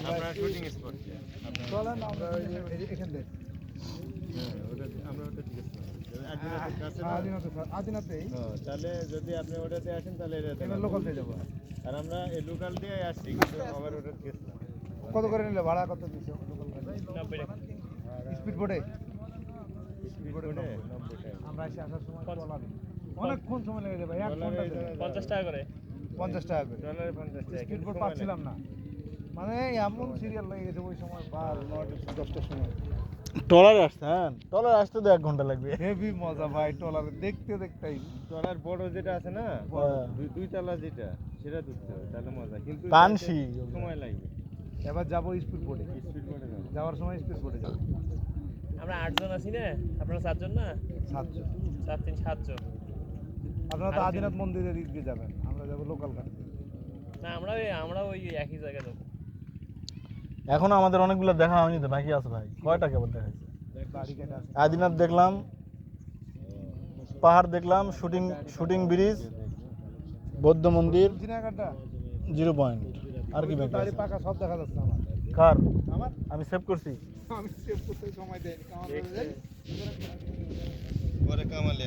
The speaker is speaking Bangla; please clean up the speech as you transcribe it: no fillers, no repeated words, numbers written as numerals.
আপনার শুটিং স্পট চলেন আমরা এখান থেকে আমরা ওটা ঠিক আছে আদিনাতেই তাহলে যদি আপনি ওটাতে আসেন তাহলে এটা লোকাল দিয়ে যাবো। আর আমরা এই লোকাল দিয়ে আসছি কিন্তু আবার ওটা ঠিক আছে কত করে নিলে ভাড়া কত দিচ্ছ? স্পিড বোটে আমরা এসে আসার সময় ট্রলারে অনেকক্ষণ সময় লেগে যাবে, 1 ঘন্টা 50 টাকা করে 50 টাকা করে ডলারে 50 টাকা স্পিড বোট পাচ্ছিলাম না, মানে এমন সিরিয়াল লেগে গেছে ওই সময় 9-10টার সময়। ট্রলারে আসছেন? ট্রলারে আসতে তো 1 ঘন্টা লাগবে। হেভি মজা ভাই, ট্রলারে দেখতে দেখতেই ডলার বড় যেটা আছে না দুই তলা যেটা সেটা তুলতে হবে তাহলে মজা, কিন্তু পানসি সময় লাগবে। এবার যাবো স্পিড বোটে, স্পিড বোটে যাওয়ার সময় স্পিড বোটে যাবো। আমরা 8 জন আছি না, আপনারা 4 জন না? 7 জন। 4 3 7 জন। আপনারা তো আদিনাথ মন্দিরের দিকে যাবেন, আমরা যাবো লোকাল ঘাট দিয়ে। না আমরা ওই একই জায়গায় যাব। এখনো আমাদের অনেকগুলো দেখা হয়নি তো, বাকি আছে ভাই। কয়টা কেবল দেখাইছে? বাড়ি কেটে আছে। আদিনাথ দেখলাম, পাহাড় দেখলাম, শুটিং ব্রিজ, বৌদ্ধ মন্দির, জিনাগাটা 0 পয়েন্ট। আর কি বাকি দাড়ি আছে? পাকা সব দেখা যাচ্ছে আমার। কার? আমার আমি সেভ করছি। আমি সেভ করতে সময় দেয়নি, কারণ পরে কামালে